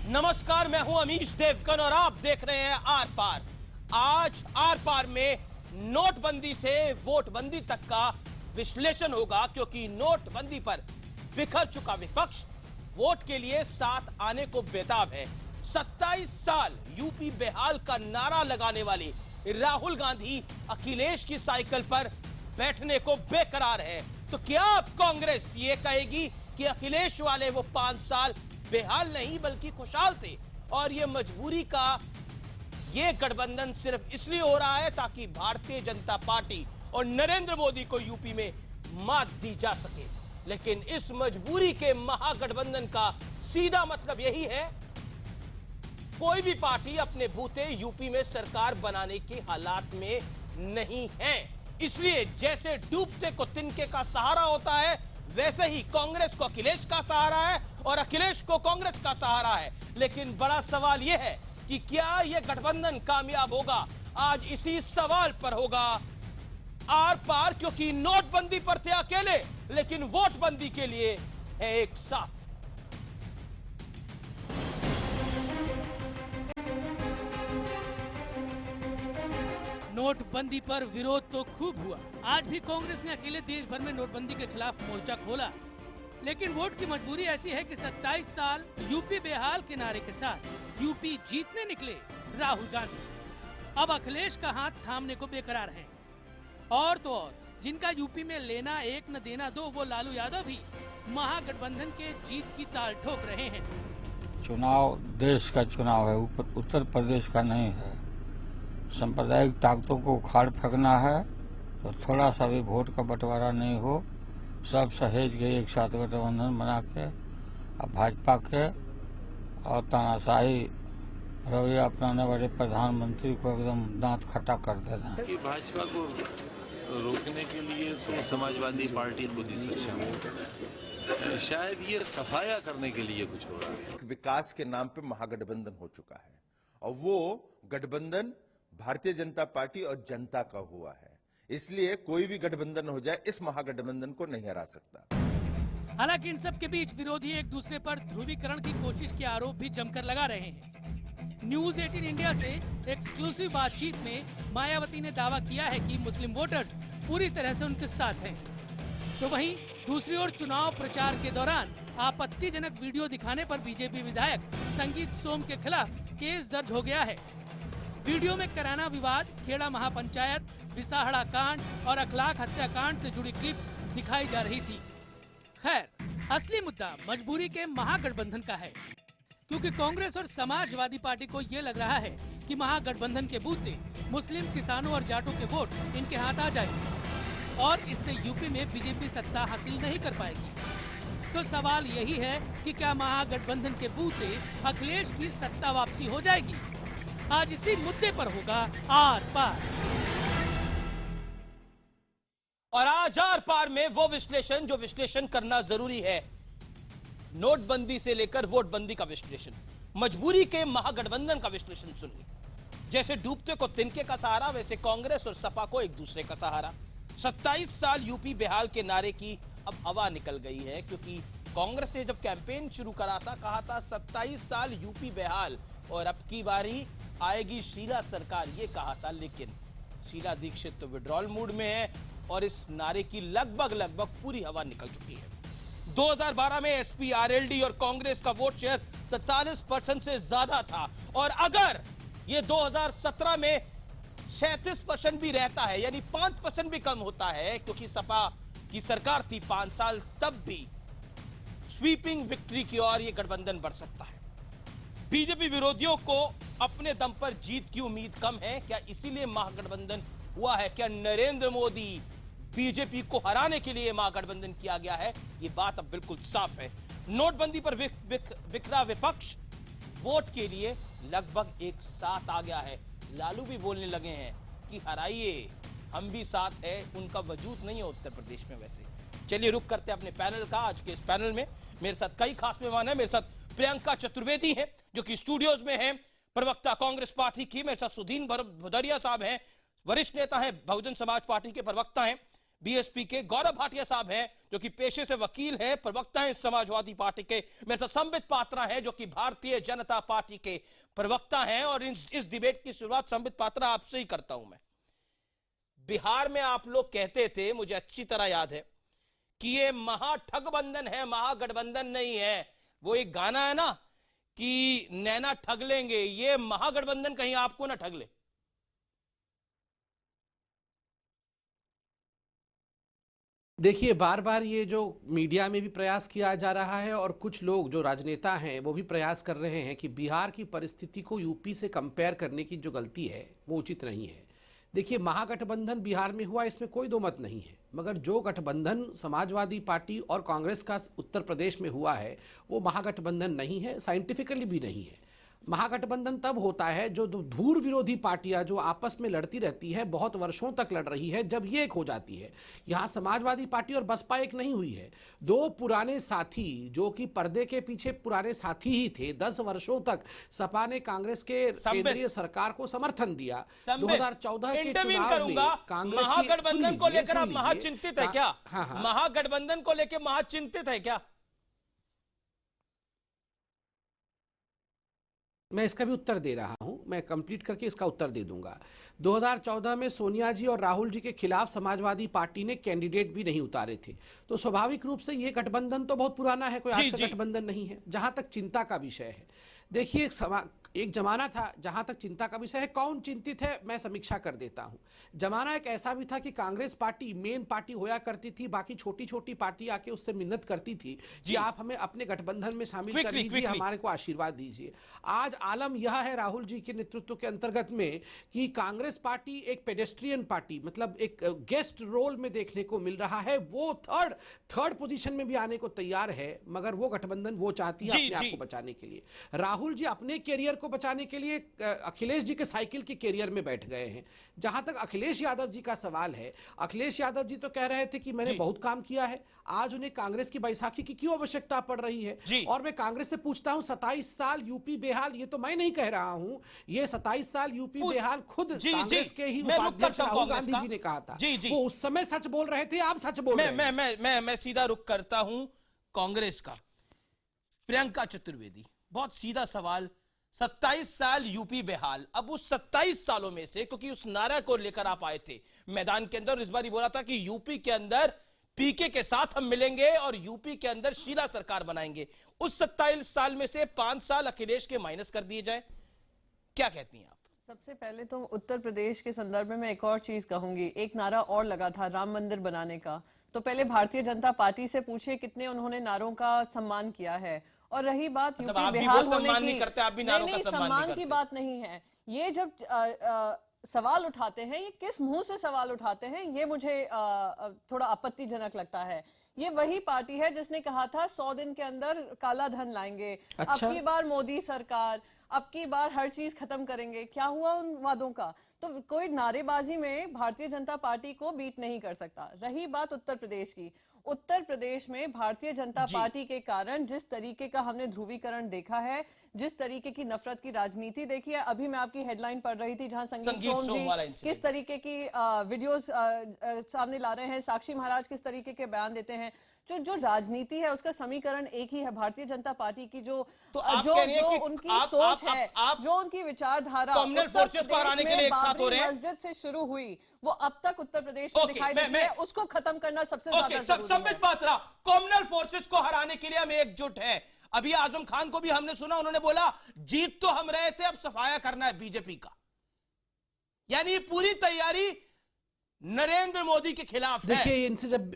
नमस्कार, मैं हूं अमीश देवगन और आप देख रहे हैं आर पार। आज आर पार में नोटबंदी से वोटबंदी तक का विश्लेषण होगा, क्योंकि नोटबंदी पर बिखर चुका विपक्ष वोट के लिए साथ आने को बेताब है। 27 साल यूपी बेहाल का नारा लगाने वाले राहुल गांधी अखिलेश की साइकिल पर बैठने को बेकरार है। तो क्या अब कांग्रेस ये कहेगी कि अखिलेश वाले वो 5 साल बेहाल नहीं बल्कि खुशहाल थे, और ये मजबूरी का ये गठबंधन सिर्फ इसलिए हो रहा है ताकि भारतीय जनता पार्टी और नरेंद्र मोदी को यूपी में मात दी जा सके। लेकिन इस मजबूरी के महागठबंधन का सीधा मतलब यही है, कोई भी पार्टी अपने बूते यूपी में सरकार बनाने के हालात में नहीं है। इसलिए जैसे डूबते को तिनके का सहारा होता है, वैसे ही कांग्रेस को अखिलेश का सहारा है और अखिलेश को कांग्रेस का सहारा है। लेकिन बड़ा सवाल यह है कि क्या यह गठबंधन कामयाब होगा? आज इसी सवाल पर होगा आर पार, क्योंकि नोटबंदी पर थे अकेले लेकिन वोटबंदी के लिए है एक साथ। नोटबंदी पर विरोध तो खूब हुआ। आज भी कांग्रेस ने अकेले देश भर में नोटबंदी के खिलाफ मोर्चा खोला, लेकिन वोट की मजबूरी ऐसी है कि 27 साल यूपी बेहाल के नारे के साथ यूपी जीतने निकले राहुल गांधी अब अखिलेश का हाथ थामने को बेकरार हैं। और तो और जिनका यूपी में लेना एक न देना दो, वो लालू यादव भी महागठबंधन के जीत की ताल ठोक रहे हैं। चुनाव देश का चुनाव है, उत्तर प्रदेश का नहीं है। सांप्रदायिक ताकतों को उखाड़ फेंकना है तो थोड़ा सा भी वोट का बंटवारा नहीं हो, सब सहेज के एक साथ गठबंधन बना के अब भाजपा के और तानाशाही रवैया अपनाने वाले प्रधानमंत्री को एकदम दांत खट्टा कर देना है। कि भाजपा को रोकने के लिए तो समाजवादी पार्टी खुद ही सक्षम है, शायद ये सफाया करने के लिए कुछ हो रहा है। विकास के नाम पे महागठबंधन हो चुका है और वो गठबंधन भारतीय जनता पार्टी और जनता का हुआ है, इसलिए कोई भी गठबंधन हो जाए इस महागठबंधन को नहीं हरा सकता। हालांकि इन सब के बीच विरोधी एक दूसरे पर ध्रुवीकरण की कोशिश के आरोप भी जमकर लगा रहे हैं। न्यूज 18 इंडिया से एक्सक्लूसिव बातचीत में मायावती ने दावा किया है कि मुस्लिम वोटर्स पूरी तरह से उनके साथ हैं। तो वहीं दूसरी ओर चुनाव प्रचार के दौरान आपत्तिजनक वीडियो दिखाने पर बीजेपी विधायक संगीत सोम के खिलाफ केस दर्ज हो गया है। वीडियो में कराना विवाद, खेड़ा महापंचायत, बिसाहड़ा कांड और अखलाक हत्याकांड से जुड़ी क्लिप दिखाई जा रही थी। खैर, असली मुद्दा मजबूरी के महागठबंधन का है, क्योंकि कांग्रेस और समाजवादी पार्टी को ये लग रहा है कि महागठबंधन के बूते मुस्लिम, किसानों और जाटों के वोट इनके हाथ आ जाएंगे और इससे यूपी में बीजेपी सत्ता हासिल नहीं कर पाएगी। तो सवाल यही है कि क्या महागठबंधन के बूते अखिलेश की सत्ता वापसी हो जाएगी? आज इसी मुद्दे पर होगा आर पार। और आज आर पार में वो विश्लेषण जो विश्लेषण करना जरूरी है, नोटबंदी से लेकर वोटबंदी का विश्लेषण, मजबूरी के महागठबंधन का विश्लेषण सुनिए। जैसे डूबते को तिनके का सहारा, वैसे कांग्रेस और सपा को एक दूसरे का सहारा। 27 साल यूपी बेहाल के नारे की अब हवा निकल गई है, क्योंकि कांग्रेस ने जब कैंपेन शुरू करा था, कहा था 27 साल यूपी बेहाल और अब की बारी आएगी शीला सरकार, ये कहा था। लेकिन शीला दीक्षित तो विड्रॉल मूड में है और इस नारे की लगभग पूरी हवा निकल चुकी है। 2012 में एसपी, आरएलडी और कांग्रेस का वोट शेयर 43% से ज्यादा था, और अगर ये 2017 में 36% भी रहता है, यानी 5% भी कम होता है, क्योंकि सपा की सरकार थी 5 साल, तब भी स्वीपिंग विक्ट्री की ओर ये गठबंधन बढ़ सकता है। बीजेपी विरोधियों को अपने दम पर जीत की उम्मीद कम है। क्या इसीलिए महागठबंधन हुआ है? क्या नरेंद्र मोदी बीजेपी को हराने के लिए महागठबंधन किया गया है? ये बात अब बिल्कुल साफ है। नोटबंदी पर बिखरा विपक्ष वोट के लिए लगभग एक साथ आ गया है। लालू भी बोलने लगे हैं कि हराइए, हम भी साथ है। उनका वजूद नहीं है उत्तर प्रदेश में। वैसे चलिए रुक करते हैं अपने पैनल का। आज के इस पैनल में मेरे साथ कई खास मेहमान हैं। मेरे साथ प्रियंका चतुर्वेदी हैं, जो कि स्टूडियोज में हैं, प्रवक्ता कांग्रेस पार्टी की। मेरे साथ सुधीन भदौरिया साहब हैं, वरिष्ठ नेता हैं, बहुजन समाज पार्टी के प्रवक्ता हैं। बीएसपी के गौरव भाटिया साहब हैं, जो कि पेशे से वकील हैं, प्रवक्ता हैं समाजवादी पार्टी के। मेरे साथ संबित पात्रा हैं, जो कि भारतीय जनता पार्टी के प्रवक्ता हैं। और इस डिबेट की शुरुआत संबित पात्रा आपसे ही करता हूं मैं। बिहार में आप लोग कहते थे, मुझे अच्छी तरह याद है, कि ये महाठगबंधन है, महागठबंधन नहीं है। वो एक गाना है ना कि नैना ठग लेंगे, ये महागठबंधन कहीं आपको ना ठग ले। देखिए, बार बार ये जो मीडिया में भी प्रयास किया जा रहा है और कुछ लोग जो राजनेता हैं वो भी प्रयास कर रहे हैं कि बिहार की परिस्थिति को यूपी से कंपेयर करने की जो गलती है वो उचित नहीं है। देखिए, महागठबंधन बिहार में हुआ, इसमें कोई दो मत नहीं है, मगर जो गठबंधन समाजवादी पार्टी और कांग्रेस का उत्तर प्रदेश में हुआ है वो महागठबंधन नहीं है, साइंटिफिकली भी नहीं है। महागठबंधन तब होता है जो धूर विरोधी पार्टियां जो आपस में लड़ती रहती है, बहुत वर्षों तक लड़ रही है, जब ये एक हो जाती है। यहां समाजवादी पार्टी और बसपा एक नहीं हुई है, दो पुराने साथी जो कि पर्दे के पीछे पुराने साथी ही थे। 10 वर्षों तक सपा ने कांग्रेस के केंद्रीय सरकार को समर्थन दिया। 2014 के चुनाव में कांग्रेस महागठबंधन को लेकर आप महाचिंतित है क्या? हाँ। महागठबंधन को लेकर महाचिंतित है क्या? मैं इसका भी उत्तर दे रहा हूं, मैं कंप्लीट करके इसका उत्तर दे दूंगा। 2014 में सोनिया जी और राहुल जी के खिलाफ समाजवादी पार्टी ने कैंडिडेट भी नहीं उतारे थे, तो स्वाभाविक रूप से ये गठबंधन तो बहुत पुराना है, कोई आज का गठबंधन नहीं है। जहां तक चिंता का विषय है, देखिए एक जमाना था जहां तक चिंता का विषय है, कौन चिंतित है मैं समीक्षा कर देता हूं। जमाना एक ऐसा भी था कि कांग्रेस पार्टी मेन पार्टी होया करती थी, बाकी छोटी छोटी पार्टी आके उससे मिन्नत करती थी कि आप हमें अपने गठबंधन में शामिल कर लीजिए, हमारे को आशीर्वाद दीजिए। आज आलम यह है राहुल जी के नेतृत्व के अंतर्गत में कि कांग्रेस पार्टी एक पेडेस्ट्रियन पार्टी, मतलब एक गेस्ट रोल में देखने को मिल रहा है। वो थर्ड पोजीशन में भी आने को तैयार है, मगर वो गठबंधन वो चाहती है अपने आप को बचाने के लिए। राहुल जी अपने कैरियर को बचाने के लिए अखिलेश जी के साइकिल के कैरियर में बैठ गए हैं। जहां तक अखिलेश यादव जी का सवाल है, अखिलेश यादव जी तो कह रहे थे कि मैंने बहुत काम किया है, आज उन्हें कांग्रेस की बैसाखी की क्यों आवश्यकता पड़ रही है। और मैं कांग्रेस से पूछता हूं, 27 साल यूपी बेहाल, ये तो मैं नहीं कह रहा हूं, ये 27 साल यूपी बेहाल खुद कांग्रेस के ही उपाध्यक्ष राहुल गांधी जी ने कहा था। वो उस समय सच बोल रहे थे, आप सच बोल रहे हैं। मैं सीधा रुख करता हूं कांग्रेस का। प्रियंका चतुर्वेदी, बहुत सीधा सवाल। 27 साल यूपी बेहाल, अब उस 27 सालों में से, क्योंकि उस नारा को लेकर आप आए थे मैदान के अंदर, इस बार ही बोला था कि यूपी के अंदर पीके के साथ हम मिलेंगे और यूपी के अंदर शीला सरकार बनाएंगे। उस 27 साल में से 5 साल अखिलेश के माइनस कर दिए जाए, क्या कहती हैं आप? सबसे पहले तो उत्तर प्रदेश के संदर्भ में मैं एक और चीज कहूंगी। एक नारा और लगा था राम मंदिर बनाने का, तो पहले भारतीय जनता पार्टी से पूछिए कितने उन्होंने नारों का सम्मान किया है। और रही बात यूपी बेहाल होने की, नहीं, सम्मान की बात नहीं है। ये जब सवाल उठाते हैं, ये किस मुंह से सवाल उठाते हैं, ये मुझे थोड़ा आपत्तिजनक लगता है। ये वही पार्टी है जिसने कहा था 100 दिन के अंदर काला धन लाएंगे। अब की बार मोदी सरकार, अब की बार हर चीज खत्म करेंगे। क्या हुआ उन वादों का? तो कोई नारेबाजी में भारतीय जनता पार्टी को बीट नहीं कर सकता। रही बात उत्तर प्रदेश की, उत्तर प्रदेश में भारतीय जनता पार्टी के कारण जिस तरीके का हमने ध्रुवीकरण देखा है, जिस तरीके की नफरत की राजनीति देखी है, अभी मैं आपकी हेडलाइन पढ़ रही थी जहां संगीत सोम जी किस तरीके की वीडियोस सामने ला रहे हैं, साक्षी महाराज किस तरीके के बयान देते हैं। जो राजनीति है उसका समीकरण एक ही है। भारतीय जनता पार्टी की जो उनकी सोच है, जो उनकी विचारधारा मस्जिद से शुरू हुई, वो अब तक उत्तर प्रदेश में दिखाई देती है। उसको खत्म करना सबसे ज्यादा संबित पात्रा, कॉमनल फोर्सेस को हराने के लिए हम एकजुट हैं। अभी आजम खान को भी हमने सुना, उन्होंने बोला जीत तो हम रहे थे, अब सफाया करना है बीजेपी का। यानी पूरी तैयारी नरेंद्र मोदी के खिलाफ है। देखिए, इनसे जब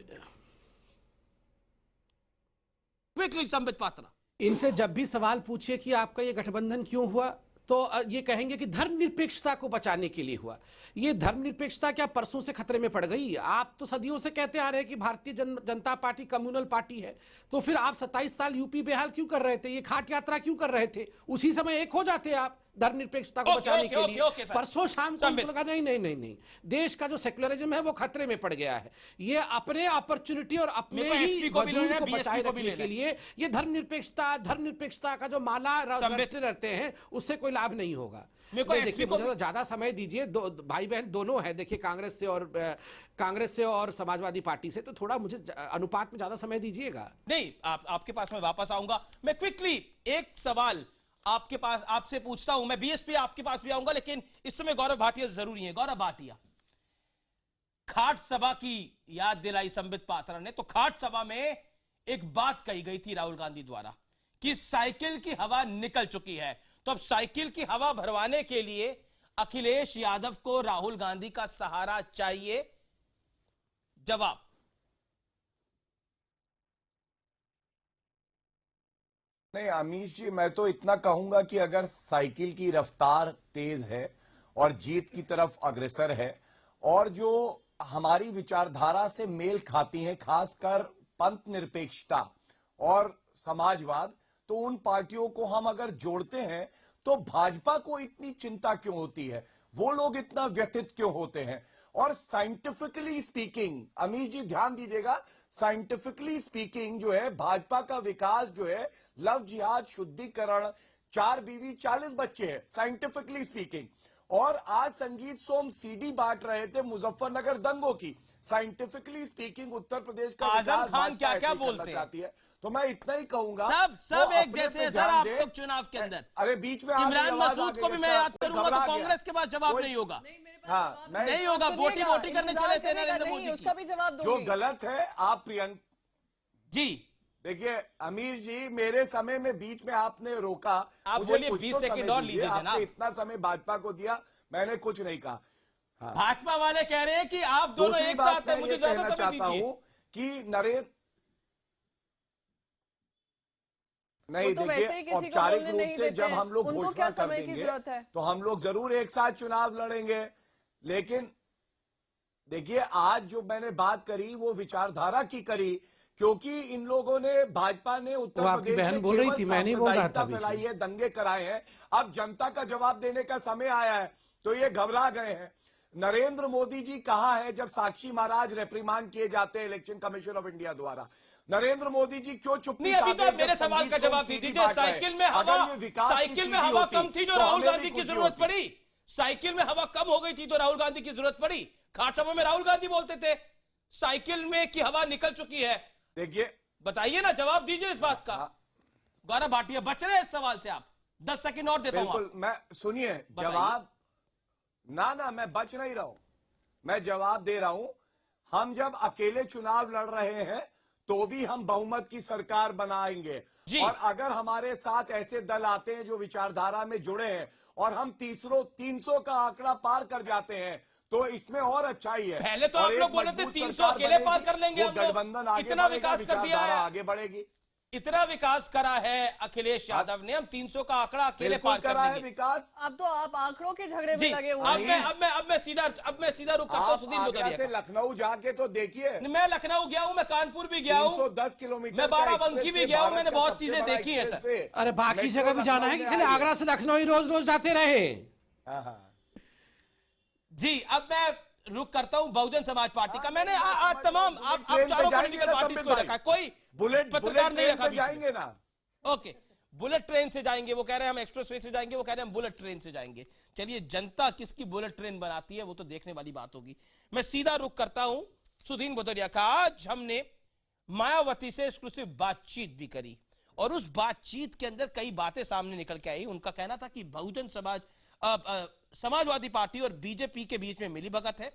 क्विकली संबित पात्रा, इनसे जब भी सवाल पूछिए कि आपका ये गठबंधन क्यों हुआ, तो ये कहेंगे कि धर्मनिरपेक्षता को बचाने के लिए हुआ। ये धर्मनिरपेक्षता क्या परसों से खतरे में पड़ गई? आप तो सदियों से कहते आ रहे हैं कि Bharatiya Janata party communal party है, तो फिर आप 27 साल यूपी बेहाल क्यों कर रहे थे? ये खाट यात्रा क्यों कर रहे थे? उसी समय एक हो जाते आप। धर्मनिरपेक्षता को ओके, बचाने ओके, के ओके, लिए। Okay, sir. परसों शाम को संबित। उनको लगा नहीं नहीं नहीं नहीं, देश का जो सेक्युलरिज्म है वो खतरे में पड़ गया है, ये अपने अपॉर्चुनिटी और अपने मेरे को ही SP को भी लेना वजूद है, को BSP बचाए को भी रखने लेना के है। लिए ये धर्मनिरपेक्षता का जो माला संबित। रटते रहते हैं उससे कोई लाभ नहीं होगा। मेरे को नहीं, SP देखिए को मुझे भी- तो ज्यादा समय दीजिए, भाई बहन दोनों है, देखिए कांग्रेस से और समाजवादी पार्टी से, तो थोड़ा मुझे अनुपात में ज्यादा समय दीजिएगा। नहीं, आपके पास मैं वापस आऊंगा। मैं क्विकली एक सवाल आपके पास आपसे पूछता हूं। मैं बीएसपी आपके पास भी आऊंगा, लेकिन इस समय गौरव भाटिया जरूरी है। गौरव भाटिया, खाट सभा की याद दिलाई संबित पात्रा ने, तो खाट सभा में एक बात कही गई थी राहुल गांधी द्वारा कि साइकिल की हवा निकल चुकी है। तो अब साइकिल की हवा भरवाने के लिए अखिलेश यादव को राहुल गांधी का सहारा चाहिए। जवाब। नहीं अमीश जी, मैं तो इतना कहूंगा कि अगर साइकिल की रफ्तार तेज है और जीत की तरफ अग्रसर है और जो हमारी विचारधारा से मेल खाती हैं, खासकर पंथ निरपेक्षता और समाजवाद, तो उन पार्टियों को हम अगर जोड़ते हैं तो भाजपा को इतनी चिंता क्यों होती है, वो लोग इतना व्यथित क्यों होते हैं। और साइंटिफिकली स्पीकिंग, अमीश जी ध्यान दीजिएगा, साइंटिफिकली स्पीकिंग जो है भाजपा का विकास जो है, लव जिहाद, शुद्धिकरण, 4 बीवी 40 बच्चे हैं साइंटिफिकली स्पीकिंग। और आज संगीत सोम सीडी बांट रहे थे मुजफ्फरनगर दंगों की। साइंटिफिकली स्पीकिंग उत्तर प्रदेश का आजम विकास खान भाजपा क्या-क्या ऐसे ही करना बोलते हैं? चाहती है। तो मैं इतना ही कहूंगा, सब वो एक अपने जैसे पे हैं सर ध्यान आप दें। लोग चुनाव के अंदर। अरे बीच में आ गई इमरान आवाज, मसूद आ को गई, भी मैं अच्छा, याद कोई करूंगा घबरा तो गया। कांग्रेस के पास जवाब कोई- नहीं होगा। हाँ, मैं नहीं होगा, बोटी बोटी करने चले थे नरेंद्र मोदी जी। उसका भी जवाब जो दूंगी। गलत है आप प्रियंक जी देखिए अमीर जी, मेरे समय में बीच में आपने रोका, आप मुझे बोलिए, कुछ 20 तो सेकंड समय और दीजिए। लीजिए आपने जनाब। इतना समय भाजपा को दिया, मैंने कुछ नहीं कहा। भाजपा वाले कह रहे हैं कि आप दोनों दूसरी एक बात साथ हैं, मैं मुझे ये ज्यादा कहना समय चाहता दीजिए। हूं कि नरेंद्र नहीं, वो तो वैसे ही देखिए किसी को औपचारिक बोलने रूप नहीं से देते जब हैं। हम लोग उनको घोषणा क्या कर समय की देंगे जरूरत है? तो हम लोग जरूर एक साथ चुनाव लड़ेंगे। लेकिन देखिए आज जो मैंने बात करी वो विचारधारा की करी, क्योंकि इन लोगों ने, भाजपा ने उत्तर वो आपकी प्रदेश बहन में बोल रही केवल थी, मैं नहीं बोल रहा था सांप्रदायिकता बीच में। फैलाई है, दंगे कराए हैं। अब जनता का जवाब देने का समय आया है तो ये घबरा गए हैं। नरेंद्र मोदी जी कहाँ है जब साक्षी महाराज रेप्रीमांड किए जाते हैं इलेक्शन कमीशन ऑफ इंडिया द्वारा? नरेंद्र मोदी जी क्यों चुप्पी नहीं, अभी तो साधे आप मेरे जब सवाल का संगीत जवाब सोम दीजिए। सीडी बांट रहे हैं? साइकिल में हवा, अगर ये विकास की साइकिल में सीडी हवा होती, कम थी जो तो राहुल हमें भी गांधी की खुशी जरूरत होती। पड़ी। साइकिल में हवा कम हो गई थी तो राहुल गांधी की जरूरत पड़ी। खाट सभा में राहुल गांधी बोलते थे साइकिल में की हवा निकल चुकी है। देखिए बताइए ना, जवाब दीजिए इस बात का। गौरव भाटिया बच रहे हैं इस सवाल से। आप 10 सेकंड और देता हूं। बिल्कुल, मैं सुनिए बताइए। जवाब, ना मैं बच नहीं रहा हूं, मैं जवाब दे रहा हूं। हम जब अकेले चुनाव लड़ रहे हैं तो भी हम बहुमत की सरकार बनाएंगे। जी। और अगर हमारे साथ ऐसे दल आते हैं जो विचारधारा में जुड़े हैं और हम 300 का आंकड़ा पार कर जाते हैं तो इसमें और अच्छाई है। पहले तो और आप एक लोग बोले थे मजबूत 300 सरकार अकेले बनेगी, पार कर लेंगे वो हम लोग। गठबंधन आगे इतना बढ़ेगा, विकास कर दिया विचारधारा है। आगे बढ़ेगी। इतना विकास करा है अखिलेश यादव ने, हम 300 का आंकड़ा अकेले बिल्कुल पार कर करा है लेंगे। विकास। अब तो आप आंकड़ों के झगड़े में जी, लगे हुए अब हैं। मैं सीधा रुक करता हूं आप सुधीर आगरा बुदरिया से का। लखनऊ जाके तो देखिए, मैं लखनऊ गया हूं, मैं कानपुर भी गया हूं, 310 किलोमीटर मैं का बाराबंकी एक्सप्रेस भी वे, गया हूं, भारत मैंने का बहुत सबसे चीजें बड़ा देखी हैं एक्सप्रेस सर। वे। अरे बाकी मेट्रो जगह भी जाना है लखनऊ कि में खाली आई है। आगरा से लखनऊ ही रोज रोज जाते रहे? हाँ। जी, अब मैं रुक करता हूं बहुजन समाज पार्टी का। मैंने आज तमाम आप ट्रेन पे चारों जाएंगे पॉलिटिकल ना पार्टी संबित को भाई? रखा है, कोई बुलेट पत्रकार नहीं ट्रेन रखा पे बीच में। जाएंगे ना? ओके, बुलेट ट्रेन से जाएंगे, वो कह रहे हैं हम एक्सप्रेसवे से जाएंगे, वो कह रहे हैं हम बुलेट ट्रेन से जाएंगे। चलिए, जनता किसकी बुलेट ट्रेन बनाती है वो तो देखने वाली बात होगी। मैं सीधा रुक करता हूं सुधीर बुदरिया का। आज हमने मायावती से एक्सक्लूसिव बातचीत भी करी और उस बातचीत के अंदर कई बातें सामने निकल के आई। उनका कहना था कि बहुजन समाजवादी पार्टी और बीजेपी के बीच में मिलीभगत है,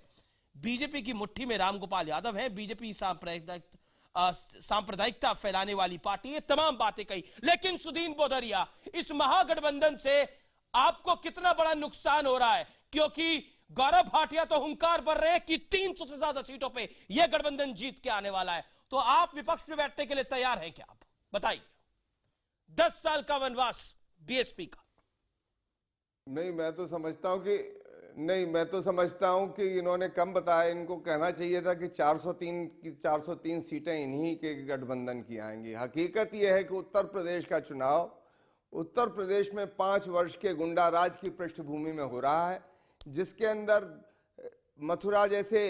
बीजेपी की मुट्ठी में रामगोपाल यादव है, बीजेपी सांप्रदायिकता फैलाने वाली पार्टी, ये तमाम बातें कही। लेकिन सुधीर बुदरिया, इस महागठबंधन से आपको कितना बड़ा नुकसान हो रहा है? क्योंकि गौरव भाटिया तो हुंकार भर रहे हैं कि 300 से ज्यादा सीटों पे यह गठबंधन जीत के आने वाला है। तो आप विपक्ष में बैठने के लिए तैयार हैं क्या? आप बताइए। 10 साल का वनवास बीएसपी का। नहीं, मैं तो समझता हूं कि इन्होंने कम बताया। इनको कहना चाहिए था कि 403 सीटें इन्हीं के गठबंधन की आएंगी। हकीकत यह है कि उत्तर प्रदेश का चुनाव उत्तर प्रदेश में 5 वर्ष के गुंडा राज की पृष्ठभूमि में हो रहा है, जिसके अंदर मथुरा जैसे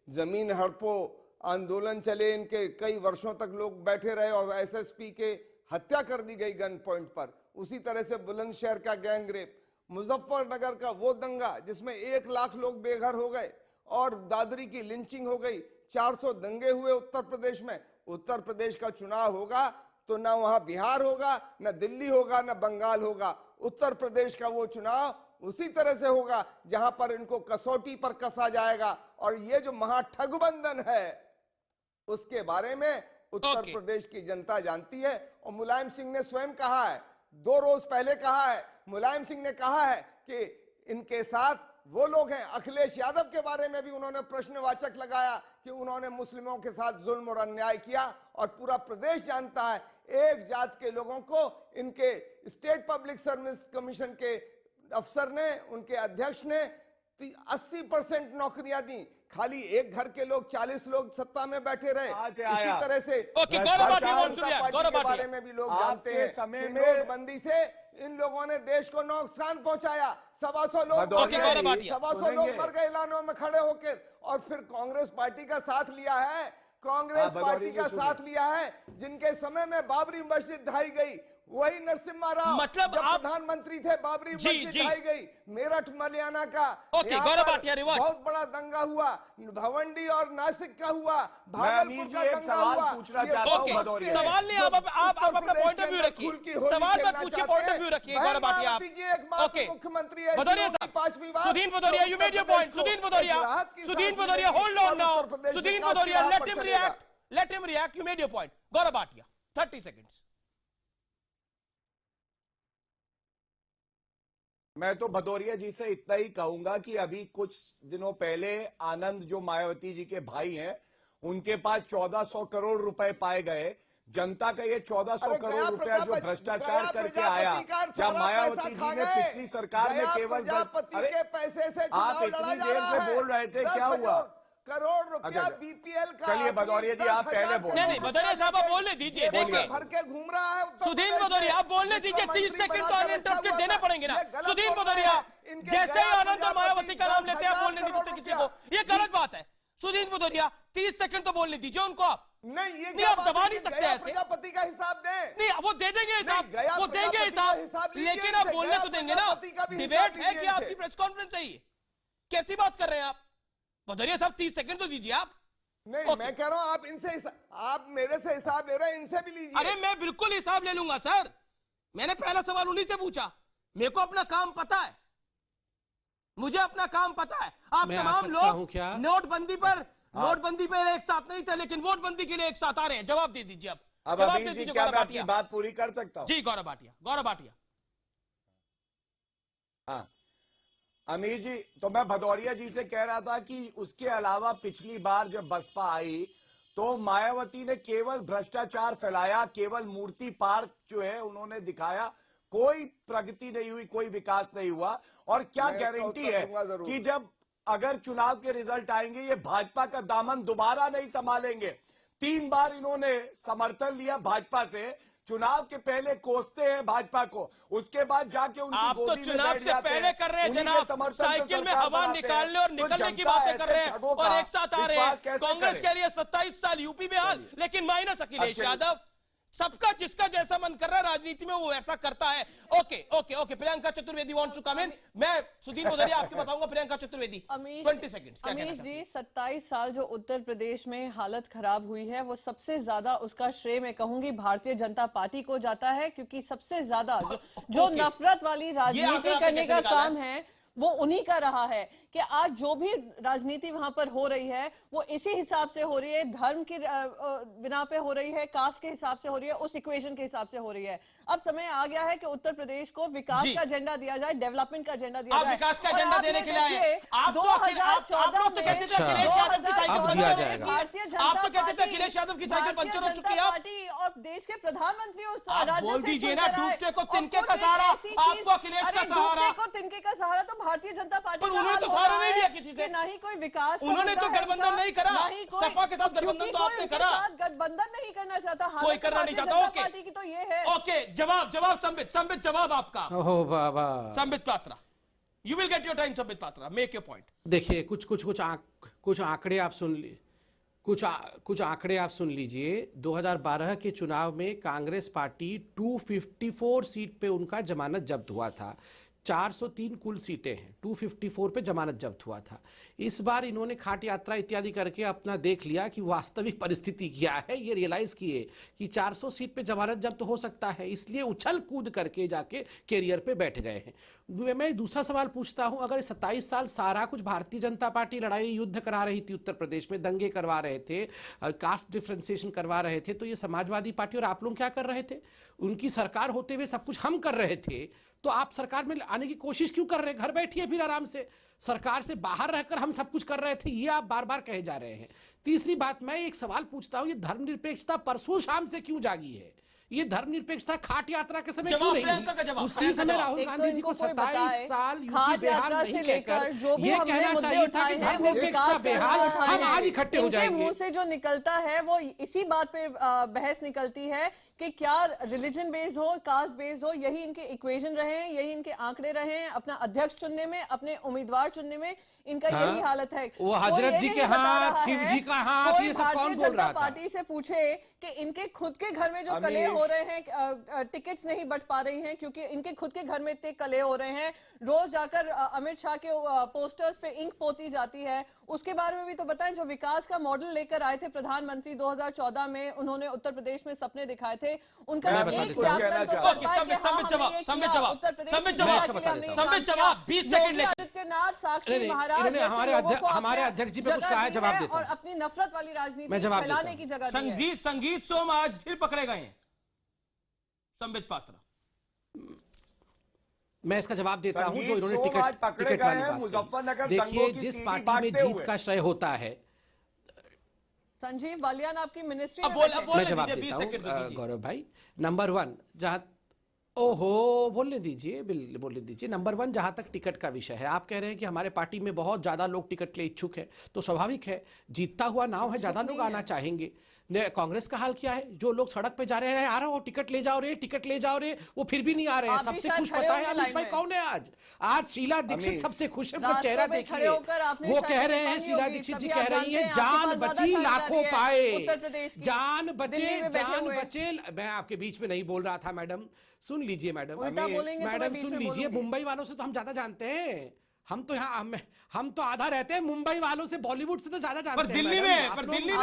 जमीन हड़पो आंदोलन चले, इनके कई वर्षों तक लोग बैठे रहे और एसएसपी के हत्या कर दी गई गन पॉइंट पर। उसी तरह से बुलंदशहर का गैंग रेप, मुजफ्फरनगर का वो दंगा जिसमें 1 लाख लोग बेघर हो गए और दादरी की लिंचिंग हो गई, 400 दंगे हुए उत्तर प्रदेश में। उत्तर प्रदेश का चुनाव होगा तो ना वहां बिहार होगा, ना दिल्ली होगा, ना बंगाल होगा। उत्तर प्रदेश का वो चुनाव उसी तरह से होगा जहां पर इनको कसौटी पर कसा जाएगा। और ये जो महाठगबंधन है उसके बारे में उत्तर प्रदेश की जनता जानती है। और मुलायम सिंह ने स्वयं कहा है, 2 रोज पहले कहा है, मुलायम सिंह ने कहा है कि इनके साथ वो लोग हैं। अखिलेश यादव के बारे में भी उन्होंने प्रश्नवाचक लगाया कि उन्होंने मुस्लिमों के साथ जुल्म और अन्याय किया। और पूरा प्रदेश जानता है, एक जात के लोगों को इनके स्टेट पब्लिक सर्विस कमीशन के अफसर ने, उनके अध्यक्ष ने 80% नौकरियां दी, खाली एक घर के लोग 40 लोग सत्ता में बैठे रहे। इसी तरह से गौरव बारे में भी लोग जानते हैं समय में नोटबंदी से इन लोगों ने देश को नुकसान पहुंचाया। 125 लोग मर गए ऐलानों में खड़े होकर। और फिर कांग्रेस पार्टी का साथ लिया है, कांग्रेस पार्टी का साथ लिया है जिनके समय में बाबरी मस्जिद ढाई गई, वही नरसिम्हा राव मतलब जब प्रधानमंत्री थे बाबरी मस्जिद ढाई गई। मेरठ मलियाना का बहुत बड़ा दंगा हुआ, भवंडी और नासिक का हुआ, भागलपुर का दंगा हुआ। पूछना चाहता हूं, सवाल नहीं, आप अपना पॉइंट ऑफ व्यू रखिए, सवाल मत पूछिए, पॉइंट ऑफ व्यू रखिए। गौरव भाटिया ओके, भदौरिया साहब, Sudeen Bhadauria, you made your point. Sudeen Bhadauria hold on now, Sudeen Bhadauria let him react, you made your point. Gaurav Bhatia 30 seconds. मैं तो भदौरिया जी से इतना ही कहूंगा कि अभी कुछ दिनों पहले आनंद जो मायावती जी के भाई हैं, उनके पास 1400 करोड़ रुपए पाए गए। जनता का ये 1400 करोड़ रुपया जो भ्रष्टाचार करके आया, क्या मायावती जी ने पिछली सरकार में केवल पैसे से आप इतनी देर से बोल रहे थे, क्या हुआ? करोड़ रुपया बीपीएल का। चलिए भदौरिया जी आप पहले बोलिए। नहीं भदौरिया साहब आप बोलने दीजिए, देखिए भर के घूम रहा है सुदीन भदौरिया, आप बोलने दीजिए, 30 सेकंड तो अनइंटरप्टेड देने पड़ेंगे ना। सुदीन भदौरिया जैसे ही आनंद और मायावती का नाम लेते हैं आप बोलने नहीं देते किसी को, ये गलत बात है। सुदीन भदौरिया 30 सेकंड तो बोलने दीजिए उनको। आप नहीं आप दबा नहीं सकते ऐसे। प्रजापति का हिसाब दें। नहीं वो दे देंगे हिसाब, वो देंगे हिसाब, लेकिन आप बोलने तो देंगे ना। डिबेट है कि आपकी प्रेस कॉन्फ्रेंस है, कैसी बात कर रहे हैं आप? भदौरिया साहब 30 सेकंड तो दीजिए आप। नहीं मैं कह रहा हूं आप इनसे आप मेरे से हिसाब ले रहे हैं, इनसे भी लीजिए। अरे मैं बिल्कुल हिसाब ले लूंगा सर, मैंने पहला सवाल उन्हीं से पूछा। मेरे को अपना काम पता है, मुझे अपना काम पता है। आप तमाम लोग नोटबंदी पर एक साथ नहीं थे, लेकिन वोटबंदी के लिए एक साथ आ रहे हैं। जवाब दे दीजिए आप। अब अमीर जी क्या मैं आपकी बात पूरी कर सकता हूं? जी गौरव भाटिया। हाँ अमीर जी, तो मैं भदौरिया जी से कह रहा था कि उसके अलावा पिछली बार जब बसपा आई तो मायावती ने केवल भ्रष्टाचार फैलाया, केवल मूर्ति पार्क जो है उन्होंने दिखाया, कोई प्रगति नहीं हुई, कोई विकास नहीं हुआ। और क्या गारंटी है कि जब अगर चुनाव के रिजल्ट आएंगे ये भाजपा का दामन दोबारा नहीं संभालेंगे? 3 बार इन्होंने समर्थन लिया भाजपा से, चुनाव के पहले कोसते हैं भाजपा को, उसके बाद जाके उनकी आप तो चुनाव से पहले कर रहे हैं जनाब, साइकिल में हवा निकालने और निकलने की बातें कर रहे हैं और एक साथ आ रहे हैं। कांग्रेस कह रही है 27 साल यूपी में हाल, लेकिन माइनस अखिलेश यादव। सबका जिसका जैसा मन कर रहा है राजनीति में वो ऐसा करता है। Okay Priyanka Chaturvedi wants to come in. मैं सुदीन भदौरिया आपको बताऊंगा, प्रियंका चतुर्वेदी 20 सेकंड्स। अमीश जी 27 साल जो उत्तर प्रदेश में हालत खराब हुई है वो सबसे ज्यादा उसका श्रेय मैं कहूंगी भारतीय जनता पार्टी को जाता है, क्योंकि सबसे ज्यादा जो नफरत वाली राजनीति करने का काम है वो उन्हीं का रहा है। कि आज जो भी राजनीति वहां पर हो रही है वो इसी हिसाब से हो रही है, धर्म की बिना पे हो रही है, कास्ट के हिसाब से हो रही है, उस इक्वेशन के हिसाब से हो रही है। अब समय आ गया है कि उत्तर प्रदेश को विकास का एजेंडा दिया जाए, डेवलपमेंट का एजेंडा दिया जाए। विकास का एजेंडा देने के लिए 2014 में भारतीय आप तो कहते थे अखिलेश यादव की साइकिल पंचर हो चुकी है। पार्टी और देश के प्रधानमंत्री उस आप राज्य बोल से दीजिए चुन ना, कर आए। डूबते को और तिनके खुद का एक सहारा, ऐसी आपको चीज- अखिलेश अरे का सहारा। डूबते को तिनके का सहारा तो भारतीय जनता पार्टी पर का उन्होंने हाल तो हो सहारा रहा नहीं है लिया किसी से। कि ना ही कोई विकास का उन्होंने मुद्दा तो है गठबंधन उनका, नहीं करा। ना ही कोई- सपा के साथ क्योंकि गठबंधन तो कोई आपने उनके करा। साथ गठबंधन नहीं करना चाहता। कोई हालत करना नहीं भारतीय चाहता। जनता पार्टी की तो ये है। ओके, जवाब संबित जवाब आपका। ओहो बाबा, Sambit Patra, you will get your time. Sambit Patra, make your point. देखिए कुछ आंकड़े आप सुन ली, कुछ आंकड़े आप सुन लीजिए। 2012 के चुनाव में कांग्रेस पार्टी 254 सीट पे उनका जमानत जब्त हुआ था। 403 कुल सीटें हैं, 254 पे जमानत जब्त हुआ था। इस बार इन्होंने खाट यात्रा इत्यादि करके अपना देख लिया कि वास्तविक परिस्थिति क्या है, ये रियलाइज किए कि 400 सीट पे जमानत जब्त हो सकता है, इसलिए उछल कूद करके जाके कैरियर पे बैठ गए हैं। मैं दूसरा सवाल पूछता हूं, अगर 27 साल सारा कुछ भारतीय जनता पार्टी लड़ाई युद्ध करा रही थी, उत्तर प्रदेश में दंगे करवा रहे थे, कास्ट डिफरेंशिएशन करवा रहे थे, तो ये समाजवादी पार्टी और आप लोग क्या कर रहे थे? उनकी सरकार होते हुए सब कुछ हम कर रहे थे, तो आप सरकार में आने की कोशिश क्यों कर रहे हैं? घर बैठिए फिर आराम से। सरकार से बाहर रहकर हम सब कुछ कर रहे थे, ये आप बार बार कहे जा रहे हैं। तीसरी बात, मैं एक सवाल पूछता हूं, ये धर्मनिरपेक्षता परसों शाम से क्यों जागी है? ये धर्मनिरपेक्षता खाट यात्रा के समय क्यों नहीं? उसी समय राहुल गांधी जी को 27 साल यूपी बिहार नहीं कहकर ये कहना चाहिए था कि धर्मनिरपेक्षता बेहाल, हम आज इकट्ठे हो जाएंगे। मुंह से जो निकलता है वो इसी बात पे बहस निकलती है कि क्या रिलीजन बेस्ड हो, कास्ट बेस्ड हो, यही इनके इक्वेशन रहे हैं, यही इनके आंकड़े रहे हैं। अपना अध्यक्ष चुनने में, अपने उम्मीदवार चुनने में इनका यही हालत है। वो हजरत जी के हाथ, शिव जी का हाथ, ये सब कौन बोल रहा था? पार्टी से पूछे कि इनके खुद के घर में जो कलह हो रहे हैं, टिकट्स नहीं बट पा रही हैं क्योंकि इनके खुद के घर में इतने कलह हो रहे हैं, रोज जाकर अमित शाह के पोस्टर्स पे इंक पोती जाती है। उसके बारे में भी तो बताएं। जो विकास का मॉडल लेकर आए थे प्रधानमंत्री 2014 में, उन्होंने उत्तर प्रदेश में सपने दिखाए थे, उनका एक उत्तर प्रदेश आदित्यनाथ, साक्षी महाराज हमारे अध्यक्ष जी पे कुछ कहा है, जवाब देता और अपनी नफरत वाली राजनीति फैलाने की जगह संगीत सोम आज फिर पकड़े गए हैं। संबित पात्रा, मैं इसका जवाब देता हूं। जो इन्होंने टिकट वाली बात मुजफ्फरनगर, देखिए, जिस पार्टी में जीत का श्रेय होता है, संजीव बालियान आपकी मिनिस्ट्री मैं जवाब देता हूं गौरव भाई। नंबर 1 जहां बोलने दीजिए। नंबर 1, जहां तक टिकट का विषय है, आप कह रहे हैं कि हमारे पार्टी में बहुत ज्यादा लोग टिकट के लिए इच्छुक है, तो स्वाभाविक है, जीतता हुआ नाव है, ज्यादा लोग आना चाहेंगे। कांग्रेस का हाल क्या है? जो लोग सड़क पे जा रहे हैं, आ रहा हो टिकट ले जाओ रे, वो फिर भी नहीं आ रहे हैं। सबसे खुश पता है अमित भाई कौन है? आज शीला दीक्षित सबसे खुश है, वो चेहरा देखिए, वो कह रहे हैं, शीला दीक्षित जी कह रही हैं, जान बची लाखों पाए, जान बचे। मैं आपके बीच में नहीं बोल रहा था मैडम, सुन लीजिए मैडम, सुन लीजिए। मुंबई वालों से तो हम ज्यादा जानते हैं, हम तो आधा रहते हैं मुंबई वालों से, बॉलीवुड से तो ज्यादा जानते हैं। पर दिल्ली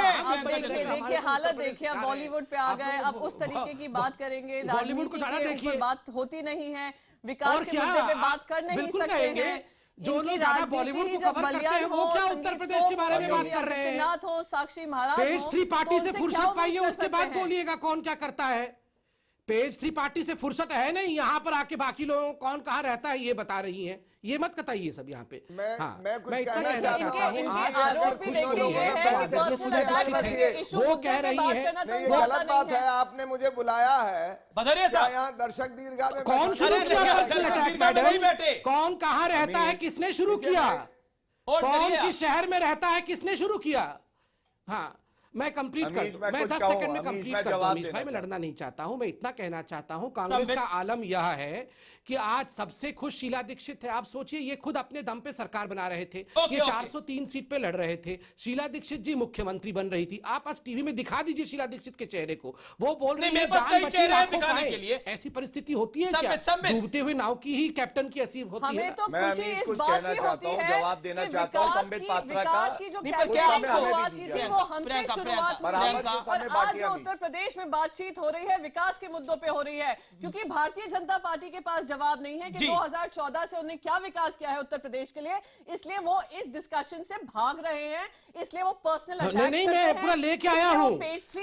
देखिए हालत देखिए, अब बॉलीवुड पे आ गए, अब उस तरीके की बात करेंगे, बॉलीवुड को ज्यादा देखिए, बात होती नहीं है, विकास के मुद्दे पे बात कर नहीं सकते हैं। जो लोग ज्यादा बॉलीवुड को कवर करते हैं, वो क्या उत्तर प्रदेश के बारे में बात कर रहे हैं? हो, साक्षी महाराज, पेज 3 पार्टी से फुर्सत पाइए, उसके बाद बोलिएगा कौन क्या करता है। पेज 3 पार्टी से फुर्सत है नहीं, यहाँ पर आके बाकी लोगों कौन कहाँ रहता है ये बता रही हैं, ये मत बताइए सब यहाँ पे। मैं इतना कहना चाहता हूँ, वो कह रही है, नहीं गलत बात है, आपने मुझे बुलाया है, यहाँ दर्शक दीर्घा में कौन शुरू किया पर्सनल अटैक मैडम? कौन कहाँ रहता है, किसने शुरू किया? कौन किस शहर में रहता है, किसने शुरू किया? हाँ, मैं कंप्लीट कर दूं, मैं 10 सेकंड में कंप्लीट कर दूं अमीश भाई, मैं लड़ना नहीं चाहता हूं। मैं इतना कहना चाहता हूं, कांग्रेस का आलम यह है कि आज सबसे खुश शीला दीक्षित है। आप सोचिए, ये खुद अपने दम पे सरकार बना रहे थे, ये 403 सीट पे लड़ रहे थे, शीला दीक्षित जी मुख्यमंत्री बन रही थी। आप आज टीवी में दिखा दीजिए शीला दीक्षित के चेहरे को, वो बोल रही है जान बची लाखों पाए। ऐसी परिस्थिति होती है क्या? डूबते हुए नाव की ही कैप्टन की ऐसी होती है। तो खुशी इस बात की होती है, जवाब देना चाहता हूं संबित पात्रा का, की जो शुरुआत की थी वो हमसे शुरुआत हुई है, और आज जो उत्तर प्रदेश में बातचीत हो रही है विकास के मुद्दों पे हो रही है, क्योंकि भारतीय जनता पार्टी के पास जवाब नहीं है कि 2014 से उन्होंने क्या विकास किया है उत्तर प्रदेश के लिए, इसलिए वो इस डिस्कशन से भाग रहे हैं, इसलिए वो पर्सनल अटैक नहीं, मैं पूरा लेके आया हूँ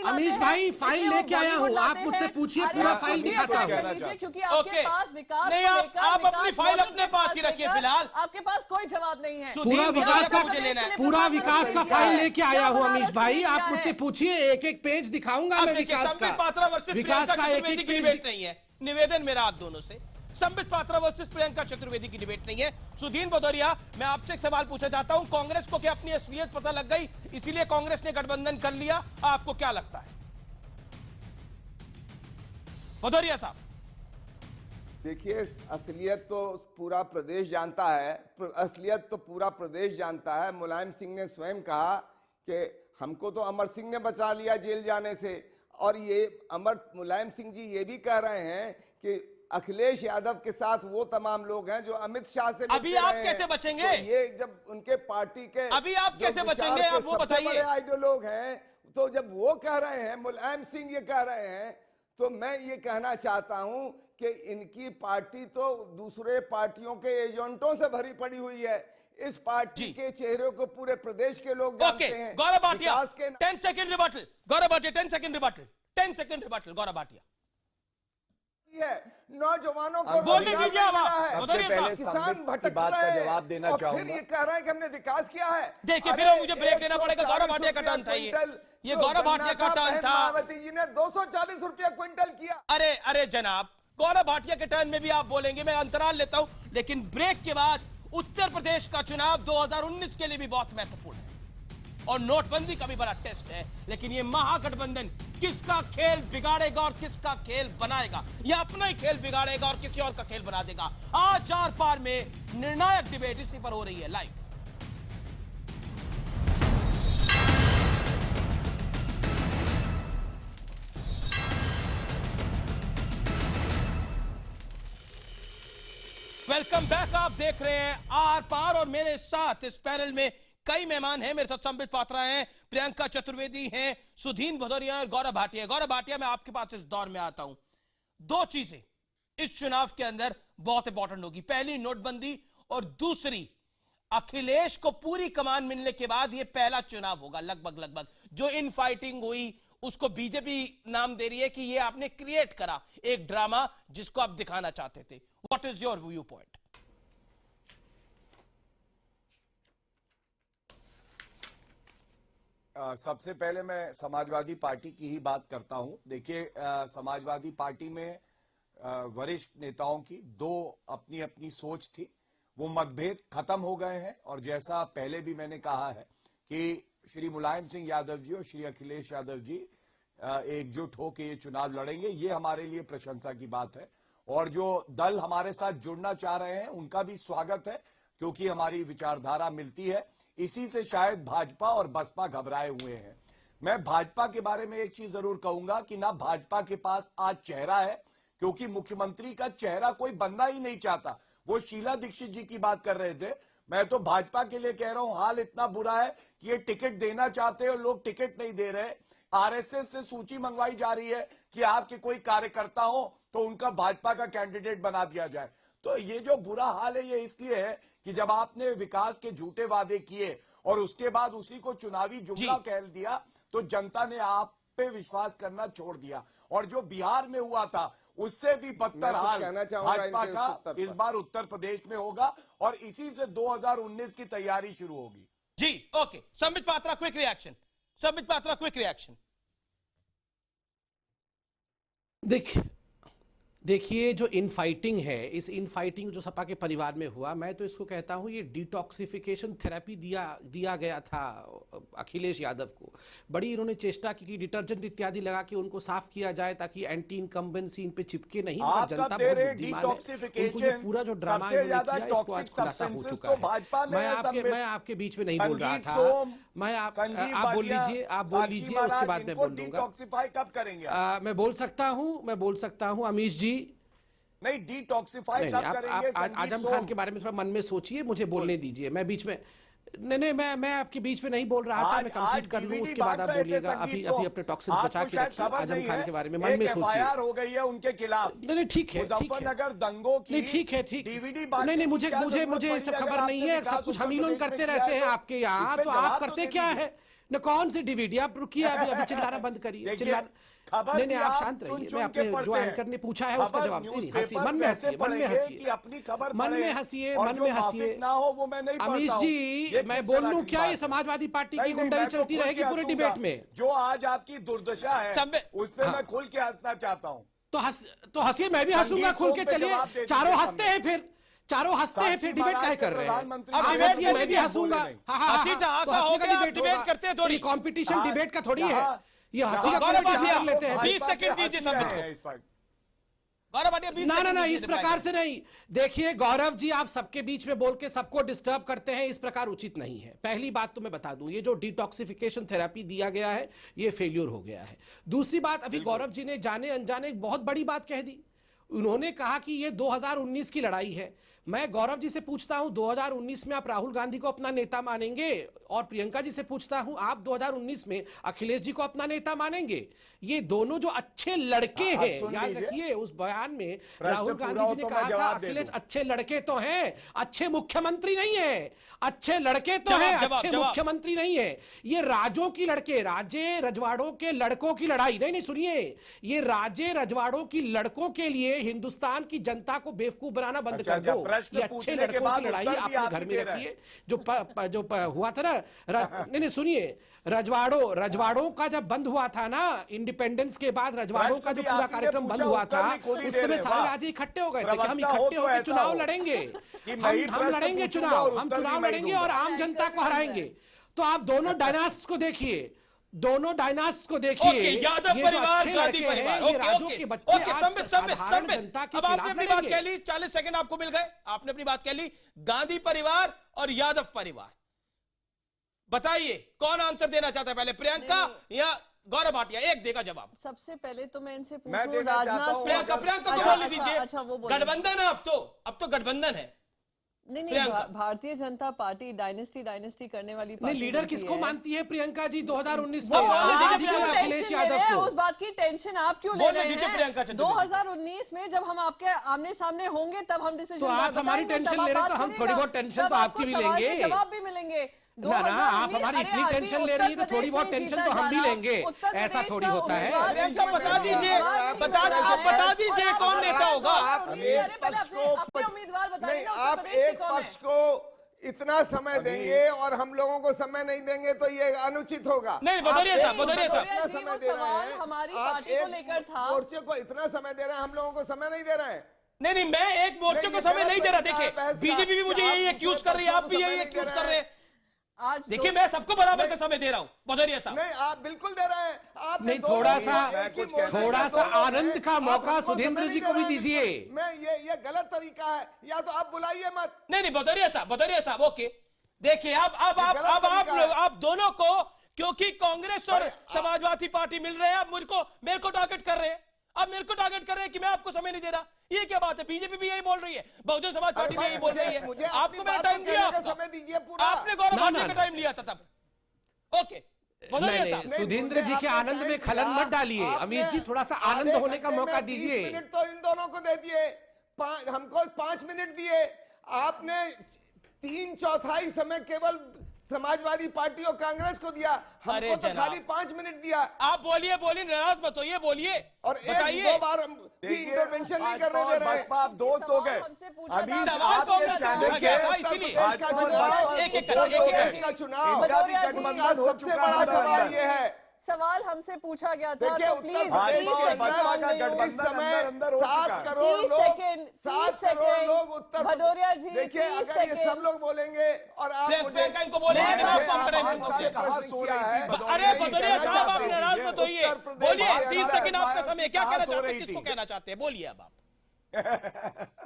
अमीश भाई, फाइल लेके आया हूँ, आप मुझसे पूछिए, पूरा फाइल दिखाता हूँ। क्योंकि आपके पास विकास, नहीं आप अपनी फाइल अपने पास ही रखिए फिलहाल, आपके पास कोई जवाब नहीं है। पूरा विकास का फाइल लेके आया हूँ अमीश भाई, आप मुझसे पूछिए, एक एक पेज दिखाऊंगा अब मैं देखिए, विकास संबित का। पात्रा वर्सेस विकास प्रियंका का एक चतुर्वेदी एक की पेज डिबेट नहीं है। निवेदन मेरा आप दोनों से, संबित पात्रा वर्सेस प्रियंका चतुर्वेदी की डिबेट नहीं है। सुधीन भदौरिया, मैं आपसे एक सवाल पूछना चाहता हूं, कांग्रेस को क्या अपनी असलियत पता लग गई, इसीलिए कांग्रेस ने गठबंधन कर लिया? आपको क्या लगता है भदौरिया साहब? देखिए, असलियत तो पूरा प्रदेश जानता है, असलियत तो पूरा प्रदेश जानता है। मुलायम सिंह ने स्वयं कहा कि हमको तो अमर सिंह ने बचा लिया जेल जाने से, और ये मुलायम सिंह जी ये भी कह रहे हैं कि अखिलेश यादव के साथ वो तमाम लोग हैं जो अमित शाह से अभी आप कैसे बचेंगे? तो ये जब उनके पार्टी के अभी आप कैसे बचेंगे, आप वो बताइए। आइडियोलॉग हैं, तो जब वो कह रहे हैं, मुलायम सिंह ये कह रहे हैं, तो मैं ये कहना चाहता हूं कि इनकी पार्टी तो दूसरे पार्टियों के एजेंटों से भरी पड़ी हुई है। इस पार्टी के चेहरे को पूरे प्रदेश के लोग जानते हैं। Gaurav Bhatia, 10 second rebuttal. Gaurav Bhatia, 10 second rebuttal. 10 second rebuttal, Gaurav Bhatia. नौजवानों को बोलने दीजिए आप। सबसे पहले किसान भटक बात का रहे हैं, जवाब देना और चाहूंगा। फिर ये कह रहे हैं कि हमने विकास किया है। देखिए, फिर मुझे ब्रेक लेना पड़ेगा। गौरव भाटिया का टर्न था ये गौरव भाटिया का टर्न था। मायावती जी ने 240 रुपया क्विंटल किया। अरे जनाब, गौरव भाटिया के टर्न में भी आप बोलेंगे, मैं अंतराल लेता हूं, लेकिन ब्रेक के बाद उत्तर प्रदेश का चुनाव 2019 के लिए भी बहुत महत्वपूर्ण है और नोटबंदी का भी बड़ा टेस्ट है। लेकिन ये महागठबंधन किसका खेल बिगाड़ेगा और किसका खेल बनाएगा, या अपना ही खेल बिगाड़ेगा और किसी और का खेल बना देगा? आज चार पार में निर्णायक डिबेट इसी पर हो रही है लाइव। वेलकम बैक, आप देख रहे हैं आर पार और मेरे साथ इस पैनल में कई मेहमान हैं। मेरे साथ संबित पात्रा हैं, प्रियंका चतुर्वेदी हैं, सुधीन भदौरिया और गौरव भाटिया। गौरव भाटिया, मैं आपके पास इस दौर में आता हूं। दो चीजें इस चुनाव के अंदर बहुत इंपॉर्टेंट होगी, पहली नोटबंदी और दूसरी अखिलेश को पूरी कमान मिलने के बाद ये पहला चुनाव होगा लगभग। जो इन फाइटिंग हुई उसको बीजेपी नाम दे रही है कि ये आपने क्रिएट करा एक ड्रामा जिसको आप दिखाना चाहते थे। What is your view point? सबसे पहले मैं समाजवादी पार्टी की ही बात करता हूं। देखिए, समाजवादी पार्टी में वरिष्ठ नेताओं की दो अपनी अपनी सोच थी, वो मतभेद खत्म हो गए हैं। और जैसा पहले भी मैंने कहा है कि श्री मुलायम सिंह यादव जी और श्री अखिलेश यादव जी एकजुट होकर ये चुनाव लड़ेंगे, ये हमारे लिए प्रशंसा की बात है। और जो दल हमारे साथ जुड़ना चाह रहे हैं उनका भी स्वागत है, क्योंकि हमारी विचारधारा मिलती है। इसी से शायद भाजपा और बसपा घबराए हुए हैं। मैं भाजपा के बारे में एक चीज जरूर कहूंगा कि ना भाजपा के पास आज चेहरा है, क्योंकि मुख्यमंत्री का चेहरा कोई बनना ही नहीं चाहता। वो शीला दीक्षित जी की बात कर रहे थे, मैं तो भाजपा के लिए कह रहा हूं, हाल इतना बुरा है कि ये टिकट देना चाहते हैं और लोग टिकट नहीं दे रहे। आरएसएस से सूची मंगवाई जा रही है कि आपके कोई कार्यकर्ता हो तो उनका भाजपा का कैंडिडेट बना दिया जाए। तो ये जो बुरा हाल है ये इसलिए है कि जब आपने विकास के झूठे वादे किए और उसके बाद उसी को चुनावी जुमला कह दिया, तो जनता ने आप पे विश्वास करना छोड़ दिया। और जो बिहार में हुआ था उससे भी बदतर हाल भाजपा का इस बार उत्तर प्रदेश में होगा, और इसी से 2019 की तैयारी शुरू होगी। जी, okay. Sambit Patra, quick reaction. Sambit Patra, quick reaction. देखिए, जो इनफाइटिंग है, इस इनफाइटिंग जो सपा के परिवार में हुआ, मैं तो इसको कहता हूं ये डिटॉक्सिफिकेशन थेरेपी दिया गया था अखिलेश यादव को। बड़ी इन्होंने चेष्टा की कि डिटर्जेंट इत्यादि लगा के उनको साफ किया जाए ताकि एंटी इनकम्बेंसी इन पे चिपके नहीं। जनता बहुत बुद्धिमान है, उनको ये पूरा जो ड्रामा किया इसको आज खुलासा हो चुका है। मैं आपके बीच में नहीं बोल रहा था, आप बोल लीजिए उसके बाद मैं बोल दूंगा। कब करेंगे? मैं बोल सकता हूं अमीश जी। नहीं, डिटॉक्सिफाई कब करेंगे? आजम खान के बारे में थोड़ा मन में सोचिए, मुझे बोलने दीजिए। मैं बीच में नहीं, मैं आपके बीच में नहीं बोल रहा था, मैं कंप्लीट कर लूं उसके बाद आप बोलिएगा। अभी अपने टॉक्सिन्स बचा के रखिए। आजम खान के बारे में मन में सोचिए। हो गई है उनके खिलाफ। नहीं, ठीक है, मुजफ्फरनगर दंगों की। नहीं, ठीक है। नहीं, मुझे ये सब खबर नहीं है। सब कुछ हम ही लोग करते रहते हैं आपके यहाँ, तो आप करते क्या है? न कौन सी डीवीडी? आप रुकिए, अभी चिल्लाना बंद करिए, खबर नहीं, आप शांत रहिए। मैं अपने जो एंकर ने पूछा है उसका जवाब नहीं, हंसी मन में हंसिए, मन में हंसिए, अपनी खबर मन में हंसिए, मन में हंसिए ना हो वो मैं नहीं पढ़ता अमीश हूं। जी, मैं बोल लूं क्या ये समाजवादी पार्टी की गुंडाई चलती रहेगी पूरे डिबेट में? जो आज आपकी दुर्दशा है उस पर मैं खुल के हंसना चाहता हूँ। तो हंसिए, मैं भी हंसूंगा खुल के। चलिए, चारों हंसते हैं, फिर चारों हंसते हैं, फिर डिबेट क्या कर रहे हैं? आप हंसिए, मैं भी हंसूंगा। डिबेट करते हैं थोड़ी, कंपटीशन डिबेट का थोड़ी है ये। हंसी का कंपटीशन कर लेते हैं। 20 सेकंड दीजिए सबको। गौरव भाटिया 20 ना सेकंड ना ना, दीजिए इस प्रकार से नहीं। देखिए गौरव जी, आप सबके बीच में बोल के सबको डिस्टर्ब करते हैं, इस प्रकार उचित नहीं है। पहली बात तो मैं बता दूं, ये जो डिटॉक्सिफिकेशन थेरेपी दिया गया है ये फेल्योर हो गया है। दूसरी बात, अभी गौरव जी ने जाने अनजाने एक बहुत बड़ी बात कह दी। उन्होंने कहा कि ये 2019 की लड़ाई है। मैं गौरव जी से पूछता हूं, 2019 में आप राहुल गांधी को अपना नेता मानेंगे? और प्रियंका जी से पूछता हूं, आप 2019 में अखिलेश जी को अपना नेता मानेंगे? ये दोनों जो अच्छे लड़के हैं, याद रखिए उस बयान में राहुल गांधी जी ने कहा था अखिलेश अच्छे लड़के तो हैं, अच्छे मुख्यमंत्री नहीं है। अच्छे लड़के तो हैं, अच्छे मुख्यमंत्री नहीं है। ये राजों की लड़के, राजे रजवाड़ों के लड़कों की लड़ाई नहीं, सुनिए, ये राजे रजवाड़ों की लड़कों के लिए हिंदुस्तान की जनता को बेवकूफ बनाना बंद कर दो। ये अच्छे लड़कों की लड़ाई अपने घर में रखिए। जो हुआ था ना, नहीं सुनिए, रजवाड़ों का जब बंद हुआ था ना, इंडिपेंडेंस के बाद रजवाड़ों का जो पूरा कार्यक्रम बंद हुआ था, उस समय सारे राजे इकट्ठे हो गए थे कि हम इकट्ठे होकर चुनाव लड़ेंगे, हम लड़ेंगे चुनाव, हम चुनाव लड़ेंगे और आम जनता को हराएंगे। तो आप दोनों डायनास्ट को देखिए, दोनों डायनास्ट को देखिए। यादव परिवार, गांधी परिवार, राजों के बच्चे आज साधारण जनता के अब आपने खिलाफ अपनी बात कह ली, 40 सेकंड आपको मिल गए। आपने अपनी बात कह ली, गांधी परिवार और यादव परिवार। बताइए कौन आंसर देना चाहता है पहले, प्रियंका या गौरव भाटिया? एक देगा जवाब। सबसे पहले तो मैं इनसे मैं पूछूं, देना चाहता राजनाथ हूं। प्रियंका को बोलने दीजिए। अच्छा, वो बोलिए। गठबंधन है अब तो गठबंधन है। नहीं, प्रियंका। भारतीय जनता पार्टी डायनेस्टी करने वाली नहीं, पार्टी लीडर किसको मानती है प्रियंका जी 2019 वो में? आप क्यों अखिलेश टेंशन ले रहे यादव हैं? को। उस बात की टेंशन आप क्यों ले बोलने रहे दीजिए प्रियंका हैं? चतुर्वेदी। 2019 में जब हम आपके आमने सामने होंगे तब हम डिसीजन तो आप हमारी टेंशन ले रहे हैं, तो हम थोड़ी बहुत टेंशन तो आपकी भी लेंगे। जवाब भी मिलेंगे। ना आप हमारी इतनी टेंशन ले रही है तो थोड़ी बहुत टेंशन तो हम भी लेंगे। ऐसा थोड़ी होता है। प्रियंका बता दीजिए, आप बता दीजिए कौन नेता होगा। आप एक पक्ष को उम्मीदवार नहीं, बताइए, आप एक पक्ष को इतना समय देंगे और हम लोगों को समय नहीं देंगे तो ये अनुचित होगा। नहीं, भदौरिया साहब, भदौरिया साहब। इतना समय दे रहे हैं, हमारी आप पार्टी को एक लेकर था। मोर्चे को इतना समय दे रहे हैं, हम लोगों को समय नहीं दे रहे हैं। नहीं, मैं एक मोर्चे को समय नहीं दे रहा। देखिए बीजेपी भी मुझे यही एक्यूज कर रही है, आप भी यही एक्यूज कर रहे हैं। आज देखिए मैं सबको बराबर का समय दे रहा हूं, भदौरिया साहब। नहीं, आप बिल्कुल दे रहे हैं। आप नहीं, थोड़ा सा आनंद का मौका सुधींद्र जी को भी दीजिए। मैं ये गलत तरीका है, या तो आप बुलाइए मत। नहीं, भदौरिया साहब ओके। देखिए आप दोनों को, क्योंकि कांग्रेस और समाजवादी पार्टी मिल रहे हैं, आप मेरे को टारगेट कर रहे हैं। अब मेरे को टारगेट कर रहे हैं कि मैं आपको समय नहीं दे रहा। ये क्या बात है? बीजेपी भी यही बोल रही है, बहुजन समाज पार्टी भी यही बोल रही है। आपको मैंने टाइम दिया, समय दीजिए पूरा। आपने गौरव भाटिया का टाइम लिया था तब। ओके, नहीं, सुधींद्र जी के आनंद में खलन मत डालिए। अमीश जी, थोड़ा सा आनंद होने का मौका दीजिए। 30 मिनट तो इन दोनों को दे दिए, हमको 5 मिनट दिए। आपने 3/4 समय केवल समाजवादी पार्टी और कांग्रेस को दिया, हमको तो खाली 5 मिनट दिया। आप बोलिए, नाराज मत होइए, बोलिए और एक दो बार हम इंटरवेंशन नहीं करने दे रहे हैं। आप दोस्त हो गए। अभी सवाल कांग्रेस से पूछा गया था, इसीलिए एक का चुनाव सबसे बड़ा सवाल ये है। सवाल हमसे पूछा गया था, देखिए, तो प्लीज इस समय 7 करोड़ लोग उत्तर, भदौरिया जी, देखिए अगर ये सब लोग बोलेंगे और आप इनको बोलेंगे कि मैं आपको कम टाइम दूंगा। अरे भदौरिया साहब, आप नाराज मत होइए, बोलिए। 30 सेकंड आपका समय, क्या कहना चाहते हैं, किसको कहना चाहते हैं? बोलिए अब आप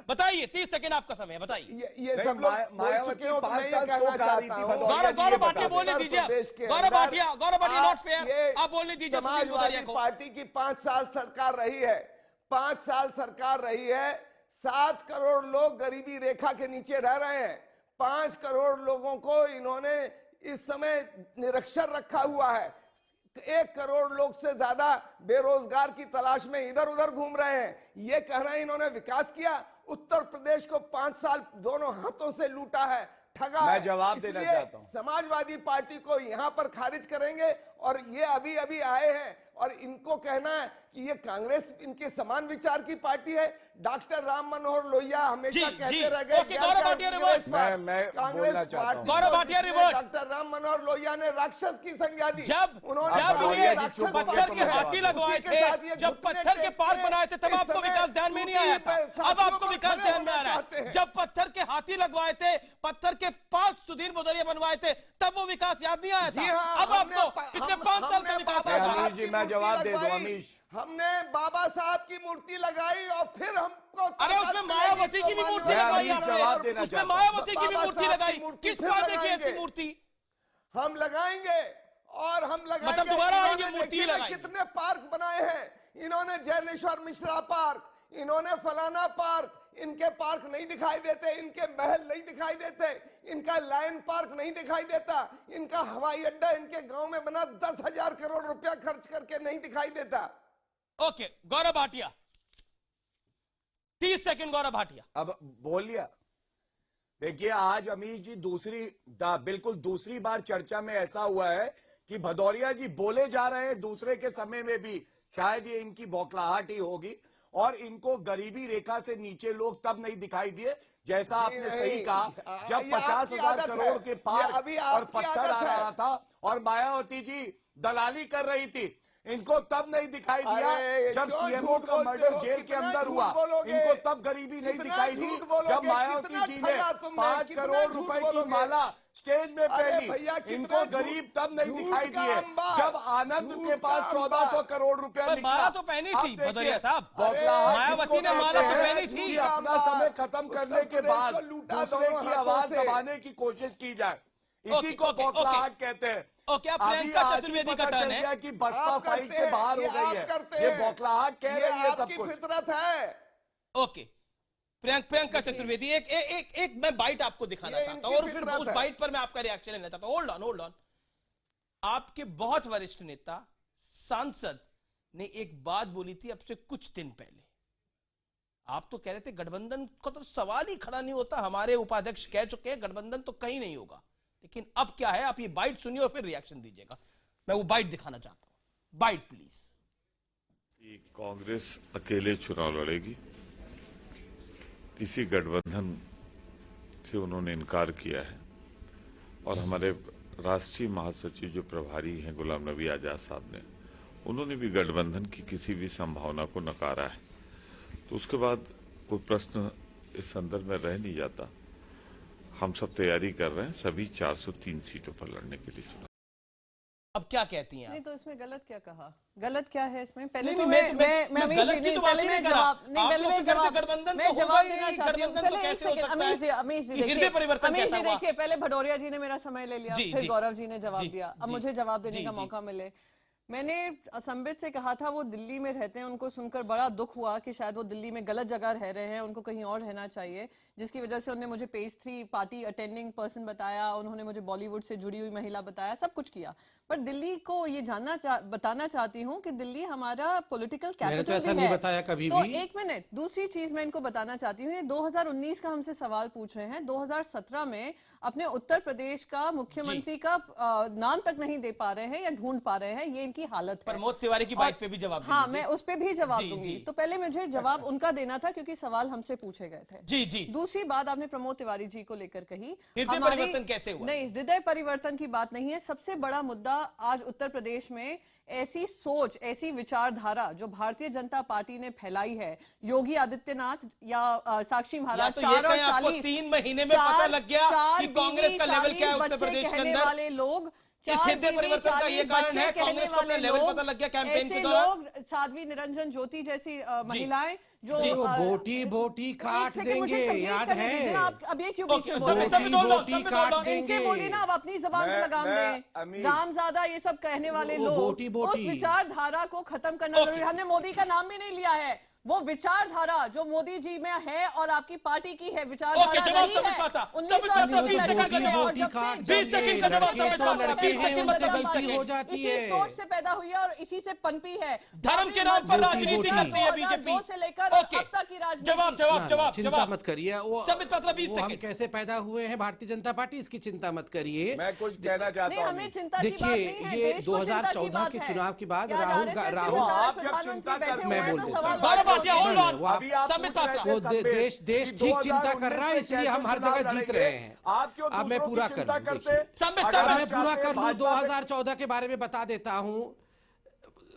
बताइए। 30 सेकंड आपका समय है, बताइए। ये सब लोग बोल चुके हो, मैं ये कहना चाहता हूं। गौरव भाटिया बोलने दीजिए। गौरव भाटिया नॉट फेयर, आप बोलने दीजिए। समाजवादी पार्टी की 5 साल सरकार रही है, 5 साल सरकार रही है। 7 करोड़ लोग गरीबी रेखा के नीचे रह रहे हैं। 5 करोड़ लोगों को इन्होंने इस समय निरक्षर रखा हुआ है। 1 करोड़ लोग से ज्यादा बेरोजगार की तलाश में इधर उधर घूम रहे हैं। ये कह रहे हैं इन्होंने विकास किया। उत्तर प्रदेश को 5 साल दोनों हाथों से लूटा है, ठगा मैं है। जवाब देना इसलिए चाहता हूं। समाजवादी पार्टी को यहां पर खारिज करेंगे और ये अभी अभी आए हैं और इनको कहना है कि ये कांग्रेस इनके समान विचार की पार्टी है। डॉक्टर राम मनोहर लोहिया हमेशा जी, कहते रह गए ओके, गौरव भाटिया रिवर्ट। मैं बोलना चाहता हूं। गौरव भाटिया रिवर्ट। डॉक्टर राम मनोहर लोहिया ने राक्षस की संज्ञा दी। जब उन्होंने जब कहा, ये राक्षस पत्थर के है। हाथी लगवाए उसी के साथ थे, ये जब घुटने पत्थर के पार्क टेकते बनाए थे, तब इस आपको समय विकास ध्यान में नहीं आया था। टूटी अब पे आपको साथियों विकास को ध्यान में आ रहा चाहते है। हैं। जब पत्थर के हाथी लगवाए थे, पत्थर के पार्क सुधीर भदौरिया बनवाए थे, तब वो विकास याद नहीं आया जी था। हाँ, अब आपको पिछले 5 साल का विकास बाबा याद अमीश आ रहा है। साहब जी, की मैं मूर्ति जवाब दे दूं, लगवाई, अमीश। हमने बाबा साहब की मूर्ति लगाई और फिर हमको अरे उसमें मायावती की भी मूर्ति लगाई अमीश जवाब देना आपने, उसमें चाहता हूं। मायावती की भी बाबा मूर्ति साहब की लगाई। मूर्ति किस फिर फायदे की लगाएंगे। ऐसी मूर्ति? हम लगाएंगे और हम लगाएंगे। मतलब दोबारा आएंगे, इन्होंने मूर्ति देखिए ना लगाएंगे। कितने पार्क बनाए हैं इन्होंने। जैनेश्वर मिश्रा पार्क, इन्होंने फलाना पार्क, इनके पार्क नहीं दिखाई देते, इनके महल नहीं दिखाई देते, इनका लायन पार्क नहीं दिखाई देता, इनका हवाई अड्डा इनके गांव में बना 10,000 करोड़ रुपया खर्च करके नहीं दिखाई देता। ओके, गौरव भाटिया 30 सेकंड। गौरव भाटिया अब बोल लिया। देखिए आज अमीश जी बिल्कुल दूसरी बार चर्चा में ऐसा हुआ है कि भदौरिया जी बोले जा रहे हैं, दूसरे के समय में भी शायद ये इनकी बौखलाहट ही होगी और इनको गरीबी रेखा से नीचे लोग तब नहीं दिखाई दिए जैसा आपने सही कहा, जब ये 50,000 आपकी आदत करोड़ है। के ये पार अभी और आपकी पत्थर आदत आ है। रहा था और मायावती जी दलाली कर रही थी। इनको तब नहीं दिखाई दिया अरे, जब क्यों सीएमओ झूठ का बोलते मर्डर हो? जेल के कितना अंदर झूठ हुआ। बोलोगे? इनको तब गरीबी नहीं कितना दिखाई दी झूठ बोलोगे? जब मायावती कितना जी ने ठगा तुमने? 5 कितना करोड़ झूठ रुपए की बोलोगे? माला स्टेज में अरे पहनी। भैया, कितना इनको झूठ- गरीब तब नहीं झूठ दिखाई का दिए अंबार, जब आनंद झूठ के पास का 1400 अंबार। करोड़ रुपया पर निकला। माला तो पहनी अब थी, देखिए, भदौरिया साहब। बौखलाहट मायावती किसको ने माला कहते तो हैं पहनी थी। कि अपना समय खत्म करने के प्रदेश बाद को लूटा दूसरे दोनों की हाथों आवाज से। दबाने की कोशिश की जाए, ओके, इसी को ओके, बौखलाहट ओके। कहते हैं। ओके, अब अभी प्रियंका आज ही चतुर्वेदी पता का चल टर्न है। गया कि बसपा आप फाइट करते से हैं, बाहर हो ये गई आप है। करते ये हैं। बौखलाहट कह रही है सब आपकी कुछ। फितरत है। ओके, प्रियंका चतुर्वेदी एक मैं बाइट आपको दिखाना ये चाहता हूं इनकी और फिर फितरत उस है। बाइट पर मैं आपका रिएक्शन लेना चाहता हूं। Hold on. आपके बहुत वरिष्ठ नेता सांसद ने एक बात बोली थी अब से कुछ दिन पहले। आप तो कह रहे थे गठबंधन का तो सवाल ही खड़ा नहीं होता, हमारे उपाध्यक्ष कह चुके हैं गठबंधन तो कहीं नहीं होगा। लेकिन अब क्या है, आप ये बाइट सुनिए और फिर रिएक्शन दीजिएगा। मैं वो बाइट दिखाना चाहता हूं। Bite please. कांग्रेस अकेले चुनाव लड़ेगी, किसी गठबंधन से उन्होंने इनकार किया है और हमारे राष्ट्रीय महासचिव जो प्रभारी हैं गुलाम नबी आजाद साहब ने, उन्होंने भी गठबंधन की किसी भी संभावना को नकारा है। तो उसके बाद कोई प्रश्न इस संदर्भ में रह नहीं जाता। हम सब तैयारी कर रहे हैं सभी 403 सीटों पर लड़ने के लिए चुनाव। अब क्या कहती हैं नहीं आप? तो इसमें गलत क्या कहा? गलत क्या है इसमें? पहले नहीं, तो नहीं, मैं अमीश गलत जी की नहीं, तो बात पहले ही मैं नहीं करा। जवाब नहीं, आप पहले लोग मैं तो कहते जवाब गठबंधन मैं तो जवाब होगा ही देना नहीं, चाहती हूँ। गठबंधन तो पहले एक कैसे हो सेकंड, सकता है? अमीश जी ये हृदय देखिए, परिवर्तन अमीश कैसा जी हुआ? देखिए, पहले भदौरिया जी ने मेरा समय ले लिया, जी, फिर जी, गौरव जी ने जवाब जी, दिया। अब जी, मुझे जवाब देने जी, का जी। मौका मिले। मैंने संबित से कहा था वो दिल्ली में रहते हैं, उनको सुनकर बड़ा दुख हुआ कि शायद वो दिल्ली में गलत जगह रह रहे हैं, उनको कहीं और रहना चाहिए, जिसकी वजह से उन्होंने मुझे पेज 3 पार्टी अटेंडिंग पर्सन बताया, उन्होंने मुझे बॉलीवुड से जुड़ी हुई महिला बताया, सब कुछ किया। पर दिल्ली को ये बताना चाहती हूँ कि दिल्ली हमारा पॉलिटिकल कैपिटल तो ऐसा भी नहीं है। बताया कभी तो भी। एक मिनट, दूसरी चीज मैं इनको बताना चाहती हूँ, ये 2019 का हमसे सवाल पूछ रहे हैं। 2017 में अपने उत्तर प्रदेश का मुख्यमंत्री का नाम तक नहीं दे पा रहे हैं या ढूंढ पा रहे हैं, ये इनकी हालत है। प्रमोद तिवारी की बाइट पे भी जवाब हाँ, दीजिए। मैं उस पे भी जवाब जी, दूंगी। जी। तो पहले मुझे जवाब उनका देना था क्योंकि सवाल हमसे पूछे गए थे। जी, जी। दूसरी बात आपने प्रमोद तिवारी जी को लेकर कही, हृदय परिवर्तन कैसे हुआ? नहीं, हृदय परिवर्तन की बात नहीं है। सबसे बड़ा मुद्दा आज उत्तर प्रदेश में ऐसी सोच, ऐसी विचारधारा जो भारतीय जनता पार्टी ने फैलाई है, योगी आदित्यनाथ या साक्षी महाराज, तो ये कहें आपको 3 महीने में पता लग गया कि कांग्रेस का लेवल क्या है उत्तर प्रदेश के अंदर वाले लोग, इस हृदय परिवर्तन का ये कारण है, कांग्रेस को अपना लेवल पता लग गया कैंपेन के दौरान। लोग, साध्वी निरंजन ज्योति जैसी महिलाएं जो जी। बोटी बोटी काट देंगे, याद है? आप अब ये क्यों बीच में बोल बोटी रहे हैं? बोटी काट इनसे देंगे। बोलिए ना, अब अपनी जबान पे लगाम दें। रामजादा ये सब कहने वाले वो लोग, बोटी बोटी। उस विचारधारा को खत्म करना जरूरी है। हमने मोदी का नाम भी नहीं लिया है। वो विचारधारा जो मोदी जी में है और आपकी पार्टी की है ओके, विचारधारा जवाब नहीं संबित है। पात्रा, 1980 20 सेकंड का जवाब, 20 सेकंड का जवाब संबित पात्रा, 20 सेकंड का जवाब, गलती हो जाती इसी है। सोच से पैदा हुई है और इसी से पनपी है। धर्म के नाम पर राजनीति करती है बीजेपी। 2002 से लेकर ओके, अब तक की राजनीति। जवाब चिंता मत करिए, वो संबित पात्रा 20 वो हम सेकंड। कैसे पैदा हुए हैं भारतीय जनता पार्टी, इसकी चिंता मत करिए। मैं कुछ कहना चाहता नहीं, हूँ हमें चिंता की बात नहीं देखिए, है, ये देश को चिंता की 2014 बात के है। चुनाव के बाद यार, राहुल RSS के राहुल बेचारे आप जब प्रधानमंत्री चिंता बैठे करते हुए हैं, हैं, मैं तो बोल सवाल बारह बात होते हैं। hold on। अभी आप संबित पूछ रहे पात्रा। थे वो संबित देश कि ठीक चिंता कर 2019 रहा है, में इसलिए कैसे हम हर चुनाव जगह जीत लड़ेंगे? रहे हैं। आप क्यों अब मैं दूसरों की पूरा चिंता कर लूं, करते? संबित अगर पात्रा, आप मैं पूरा चाहते कर लूं, भाजपा में- 2014 के बारे में बता देता हूं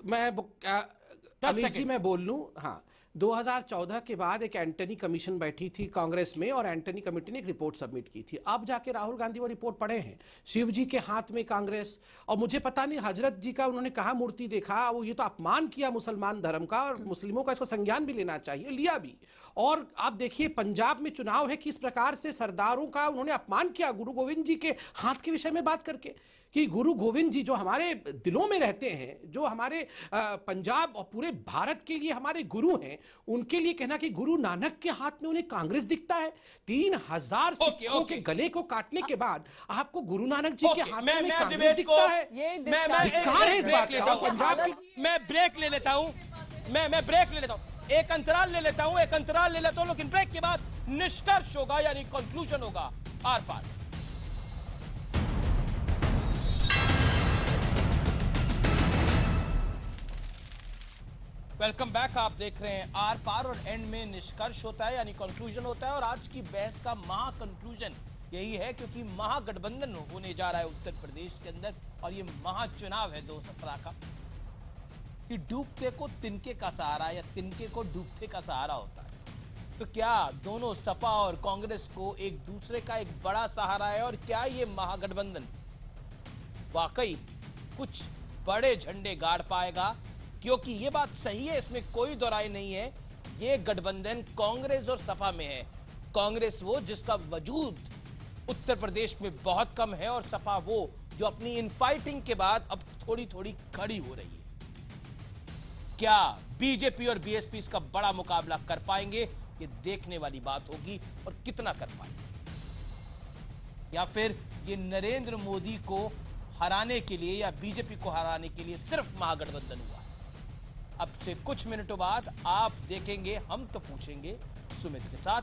मैं। 10 अमीश जी सेकंड। मैं बोल लूं, हाँ 2014 के बाद एक एंटनी कमीशन बैठी थी कांग्रेस में और एंटनी कमेटी ने एक रिपोर्ट सबमिट की थी। अब जाके राहुल गांधी वो रिपोर्ट पढ़े हैं, शिव जी के हाथ में कांग्रेस, और मुझे पता नहीं हजरत जी का उन्होंने कहा मूर्ति देखा, वो ये तो अपमान किया मुसलमान धर्म का, और मुस्लिमों का इसका संज्ञान भी लेना चाहिए, लिया भी। और आप देखिए पंजाब में चुनाव है, किस प्रकार से सरदारों का उन्होंने अपमान किया गुरु गोविंद जी के हाथ के विषय में बात करके, कि गुरु गोविंद जी जो हमारे दिलों में रहते हैं, जो हमारे पंजाब और पूरे भारत के लिए हमारे गुरु हैं, उनके लिए कहना कि गुरु नानक के हाथ में उन्हें कांग्रेस दिखता है। 3000 सिखों के गले को काटने के बाद आपको गुरु नानक जी के हाथ में कांग्रेस दिखता है। धिक्कार है इस बात का। पंजाब की मैं ब्रेक ले लेता हूं, मैं ब्रेक ले लेता हूं, एक अंतराल ले लेता हूं, लेकिन ब्रेक के बाद निष्कर्ष होगा, यानी कंक्लूजन होगा आर पार। वेलकम बैक, आप देख रहे हैं आर पार, और एंड में निष्कर्ष होता है यानी कंक्लूजन होता है। और आज की बहस का महा कंक्लूजन यही है, क्योंकि महागठबंधन होने जा रहा है उत्तर प्रदेश के अंदर, और ये महाचुनाव है 2017 का, कि डूबते को तिनके का सहारा या तिनके को डूबते का सहारा होता है। तो क्या दोनों सपा और कांग्रेस को एक दूसरे का एक बड़ा सहारा है, और क्या ये महागठबंधन वाकई कुछ बड़े झंडे गाड़ पाएगा? क्योंकि ये बात सही है, इसमें कोई दो राय नहीं है, ये गठबंधन कांग्रेस और सपा में है। कांग्रेस वो जिसका वजूद उत्तर प्रदेश में बहुत कम है, और सपा वो जो अपनी इनफाइटिंग के बाद अब थोड़ी थोड़ी खड़ी हो रही है। क्या बीजेपी और बीएसपी इसका बड़ा मुकाबला कर पाएंगे? ये देखने वाली बात होगी, और कितना कर पाएंगे, या फिर ये नरेंद्र मोदी को हराने के लिए या बीजेपी को हराने के लिए सिर्फ महागठबंधन हुआ। अब से कुछ मिनटों बाद आप देखेंगे हम तो पूछेंगे सुमित के साथ।